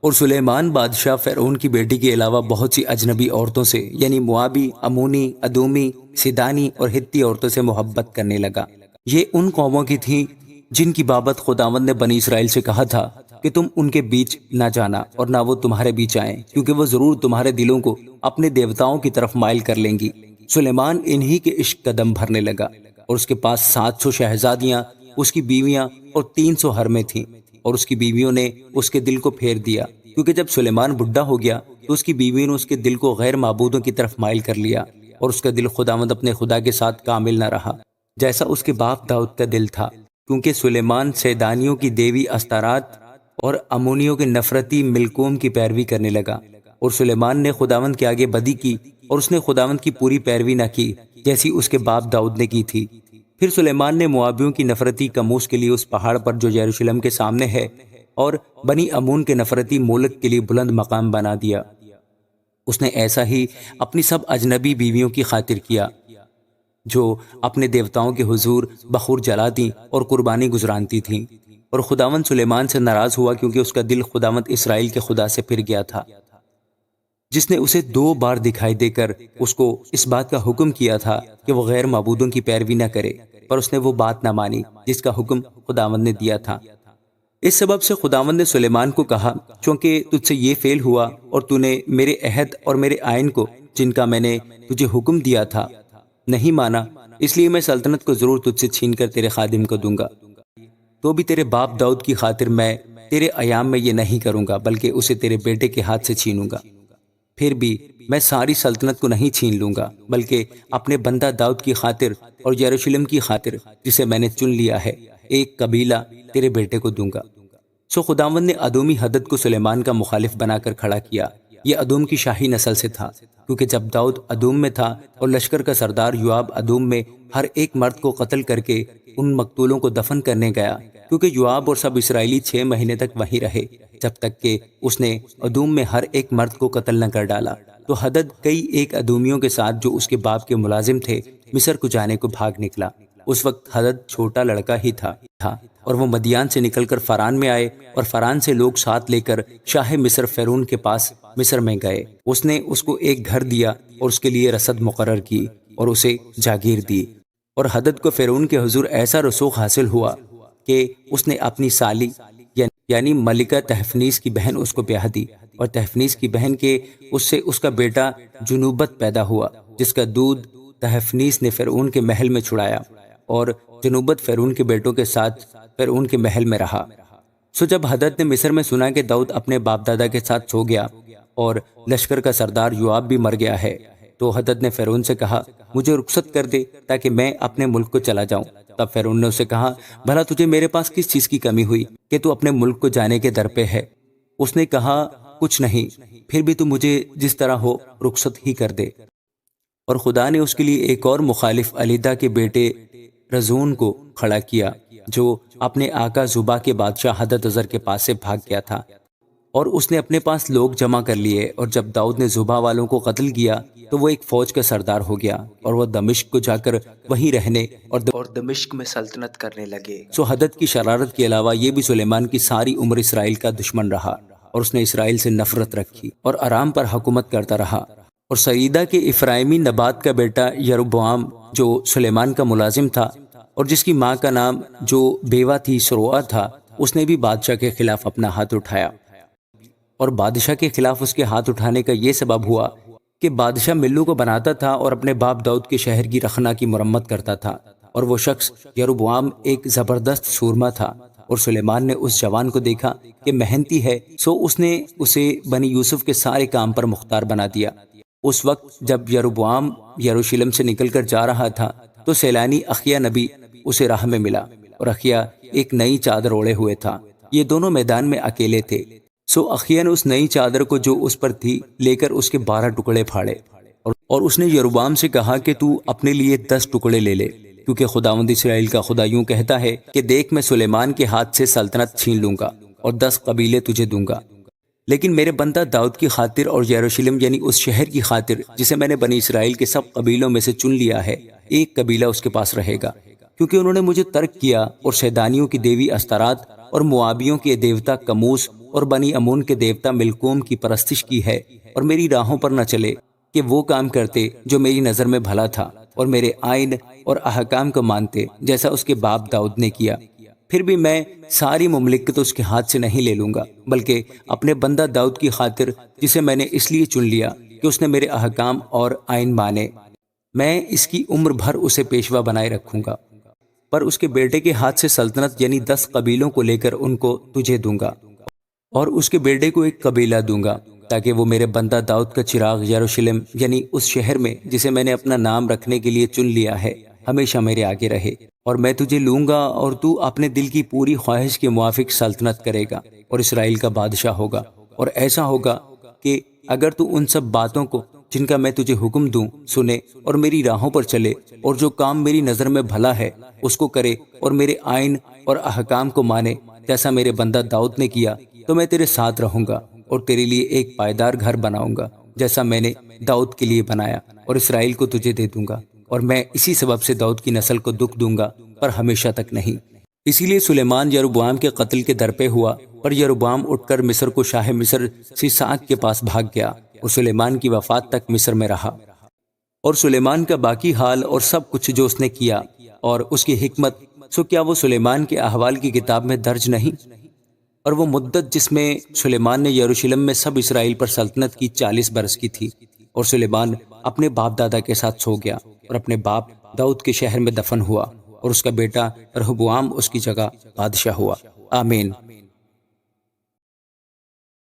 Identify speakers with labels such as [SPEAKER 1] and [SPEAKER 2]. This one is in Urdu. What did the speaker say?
[SPEAKER 1] اور سلیمان بادشاہ فرعون کی بیٹی کے علاوہ بہت سی اجنبی عورتوں سے یعنی موابی، امونی، ادومی، سیدانی اور ہتی عورتوں سے محبت کرنے لگا۔ یہ ان قوموں کی تھیں جن کی بابت خداوند نے بنی اسرائیل سے کہا تھا کہ تم ان کے بیچ نہ جانا اور نہ وہ تمہارے بیچ آئیں، کیونکہ وہ ضرور تمہارے دلوں کو اپنے دیوتاؤں کی طرف مائل کر لیں گی۔ سلیمان انہی کے عشق قدم بھرنے لگا، اور اس کے پاس 700 شہزادیاں، اس کی بیویاں اور 300 حرمیں تھیں، اور اس کی بیویوں نے اس کے دل کو پھیر دیا، کیونکہ جب سلیمان بڈھا ہو گیا تو اس کی بیویوں نے اس کے دل کو غیر معبودوں کی طرف مائل کر لیا، اور اس کا دل خداوند اپنے خدا کے ساتھ کامل نہ رہا جیسا اس کے باپ داؤد کا دل تھا، کیونکہ سلیمان سیدانیوں کی دیوی استارات اور امونیوں کے نفرتی ملکوم کی پیروی کرنے لگا۔ اور سلیمان نے خداوند کے آگے بدی کی، اور اس نے خداوند کی پوری پیروی نہ کی جیسی اس کے باپ داؤد نے کی تھی۔ پھر سلیمان نے موابیوں کی نفرتی کموش کے لیے اس پہاڑ پر جو یروشلم کے سامنے ہے، اور بنی امون کے نفرتی مولک کے لیے بلند مقام بنا دیا۔ اس نے ایسا ہی اپنی سب اجنبی بیویوں کی خاطر کیا جو اپنے دیوتاؤں کے حضور بخور جلاتی اور قربانی گزرانتی تھیں۔ اور خداوند سلیمان سے ناراض ہوا، کیونکہ اس کا دل خداوند اسرائیل کے خدا سے پھر گیا تھا، جس نے اسے 2 بار دکھائی دے کر اس کو اس بات کا حکم کیا تھا کہ وہ غیر معبودوں کی پیروی نہ کرے، پر اس نے وہ بات نہ مانی جس کا حکم خداوند نے دیا تھا۔ اس سبب سے خداوند نے سلیمان کو کہا، چونکہ تجھ سے یہ فعل ہوا اور تو نے میرے عہد اور میرے آئین کو جن کا میں نے تجھے حکم دیا تھا نہیں مانا، اس لیے میں سلطنت کو ضرور تجھ سے چھین کر تیرے خادم کو دوں گا۔ تو بھی تیرے باپ داؤد کی خاطر میں تیرے ایام میں یہ نہیں کروں گا، بلکہ اسے تیرے بیٹے کے ہاتھ سے چھینوں گا۔ پھر بھی میں ساری سلطنت کو نہیں چھین لوں گا، بلکہ اپنے بندہ داؤد کی خاطر اور یروشلم کی خاطر جسے میں نے چن لیا ہے ایک قبیلہ تیرے بیٹے کو دوں گا۔ سو خداوند نے ادومی حدد کو سلیمان کا مخالف بنا کر کھڑا کیا۔ یہ ادوم کی شاہی نسل سے تھا، کیونکہ جب داؤد ادوم میں تھا اور لشکر کا سردار یوآب ادوم میں ہر ایک مرد کو قتل کر کے ان مقتولوں کو دفن کرنے گیا، کیونکہ یوآب اور سب اسرائیلی 6 مہینے تک وہیں رہے جب تک کہ اس نے ادوم میں ہر ایک مرد کو قتل نہ کر ڈالا، تو حدد کئی ایک ادومیوں کے ساتھ جو اس کے باپ کے ملازم تھے مصر کو جانے کو بھاگ نکلا۔ اس وقت حدد چھوٹا لڑکا ہی تھا اور وہ مدیان سے نکل کر فاران میں آئے، اور فاران سے لوگ ساتھ لے کر شاہ مصر فرعون کے پاس مصر میں گئے۔ اس نے اس کو ایک گھر دیا اور اس کے لیے رسد مقرر کی اور اسے جاگیر دی۔ اور حدد کو فرعون کے حضور ایسا رسوخ حاصل ہوا کہ اس نے اپنی سالی یعنی ملکہ تحفنیس کی بہن اس کو بیاہ دی، اور تحفنیس کی بہن کے اس سے اس کا بیٹا جنوبت پیدا ہوا، جس کا دودھ تحفنیس نے فرعون کے محل میں چھڑایا، اور جنوبت فرعون کے بیٹوں کے ساتھ فرعون کے محل میں رہا۔ سو جب حدد نے مصر میں سنا کہ داؤد اپنے باپ دادا کے ساتھ سو گیا اور لشکر کا سردار یوآب بھی مر گیا ہے، تو حدد نے فرعون سے کہا، مجھے رخصت کر دے تاکہ میں اپنے ملک کو چلا جاؤں۔ تب فرعون نے اسے کہا، بھلا تجھے میرے پاس کس چیز کی کمی ہوئی کہ تو اپنے ملک کو جانے کے در پہ ہے؟ اس نے کہا، کچھ نہیں، پھر بھی تو مجھے جس طرح ہو رخصت ہی کر دے۔ اور خدا نے اس کے لیے ایک اور مخالف علیدہ کے بیٹے رزون کو کھڑا کیا، جو اپنے آقا زبا کے بادشاہ ہددازر کے پاس سے بھاگ گیا تھا، اور اس نے اپنے پاس لوگ جمع کر لیے، اور جب داؤد نے زبا والوں کو قتل کیا تو وہ ایک فوج کا سردار ہو گیا، اور وہ دمشق کو جا کر وہیں رہنے اور دمشق میں سلطنت کرنے لگے۔ سو حدد کی شرارت کے علاوہ یہ بھی سلیمان کی ساری عمر اسرائیل کا دشمن رہا، اور اس نے اسرائیل سے نفرت رکھی اور ارام پر حکومت کرتا رہا۔ اور سعیدہ کے افرائیمی نبات کا بیٹا یروبعام جو سلیمان کا ملازم تھا اور جس کی ماں کا نام جو بیوہ تھی سروآ تھا، اس نے بھی بادشاہ کے خلاف اپنا ہاتھ اٹھایا۔ اور بادشاہ کے خلاف اس کے ہاتھ اٹھانے کا یہ سبب ہوا کہ بادشاہ ملوں کو بناتا تھا اور اپنے باپ داؤد کے شہر کی رخنا کی مرمت کرتا تھا، اور وہ شخص یروبعام ایک زبردست سورما تھا۔ اور سلیمان نے اس جوان کو دیکھا کہ محنتی ہے، سو اس نے اسے بنی یوسف کے سارے کام پر مختار بنا دیا۔ اس وقت جب یروبعام یروشلم سے نکل کر جا رہا تھا تو سیلانی اخیا نبی اسے راہ میں ملا، اور اخیا ایک نئی چادر اوڑے ہوئے تھا۔ یہ دونوں میدان میں اکیلے تھے۔ سو اخیا نے اس نئی چادر کو جو اس پر تھی لے کر اس کے 12 ٹکڑے پھاڑے، اور اس نے یروبعام سے کہا کہ تو اپنے لیے 10 ٹکڑے لے لے، کیونکہ خداوند اسرائیل کا خدا یوں کہتا ہے کہ دیکھ میں سلیمان کے ہاتھ سے سلطنت چھین لوں گا اور 10 قبیلے تجھے دوں گا، لیکن میرے بندہ داؤد کی خاطر اور یروشلم یعنی اس شہر کی خاطر جسے میں نے بنی اسرائیل کے سب قبیلوں میں سے چن لیا ہے، ایک قبیلہ اس کے پاس رہے گا۔ کیونکہ انہوں نے مجھے ترک کیا اور شیطانیوں کی دیوی استارات اور موابیوں کے دیوتا کموس اور بنی امون کے دیوتا ملکوم کی پرستش کی ہے، اور میری راہوں پر نہ چلے کہ وہ کام کرتے جو میری نظر میں بھلا تھا، اور میرے آئین اور احکام کو مانتے جیسا اس کے باپ داؤد نے کیا۔ پھر بھی میں ساری مملکت اس کے ہاتھ سے نہیں لے لوں گا، بلکہ اپنے بندہ داؤد کی خاطر، جسے میں نے اس لیے چن لیا کہ اس نے میرے احکام اور آئین مانے، میں اس کی عمر بھر اسے پیشوا بنائے رکھوں گا۔ پر اس کے بیٹے کے ہاتھ سے سلطنت یعنی 10 قبیلوں کو لے کر ان کو تجھے دوں گا، اور اس کے بیٹے کو ایک قبیلہ دوں گا، تاکہ وہ میرے بندہ داؤد کا چراغ یروشلم یعنی اس شہر میں جسے میں نے اپنا نام رکھنے کے لیے چن لیا ہے، ہمیشہ میرے آگے رہے۔ اور میں تجھے لوں گا اور تو اپنے دل کی پوری خواہش کے موافق سلطنت کرے گا اور اسرائیل کا بادشاہ ہوگا۔ اور ایسا ہوگا کہ اگر تو ان سب باتوں کو جن کا میں تجھے حکم دوں سنے اور میری راہوں پر چلے، اور جو کام میری نظر میں بھلا ہے اس کو کرے، اور میرے آئین اور احکام کو مانے جیسا میرے بندہ داؤد نے کیا، تو میں تیرے ساتھ رہوں گا اور تیرے لیے ایک پائیدار گھر بناؤں گا، جیسا میں نے داؤد کے لیے بنایا، اور اسرائیل کو تجھے دے دوں گا۔ اور میں اسی سبب سے داؤد کی نسل کو دکھ دوں گا، پر ہمیشہ تک نہیں۔ اسی لیے سلیمان یروبعام کے قتل کے درپے ہوا، پر یروبعام اٹھ کر مصر کو شاہ مصر سیساک کے پاس بھاگ گیا، اور سلیمان کی وفات تک مصر میں رہا۔ اور سلیمان کا باقی حال اور سب کچھ جو اس نے کیا اور اس کی حکمت، سو کیا وہ سلیمان کے احوال کی کتاب میں درج نہیں؟ اور وہ مدت جس میں سلیمان نے یروشلم میں سب اسرائیل پر سلطنت کی 40 برس کی تھی۔ اور سلیمان اپنے باپ دادا کے ساتھ سو گیا اور اپنے باپ داؤد کے شہر میں دفن ہوا، اور اس کا بیٹا رہبعام اس کی جگہ بادشاہ ہوا۔ آمین۔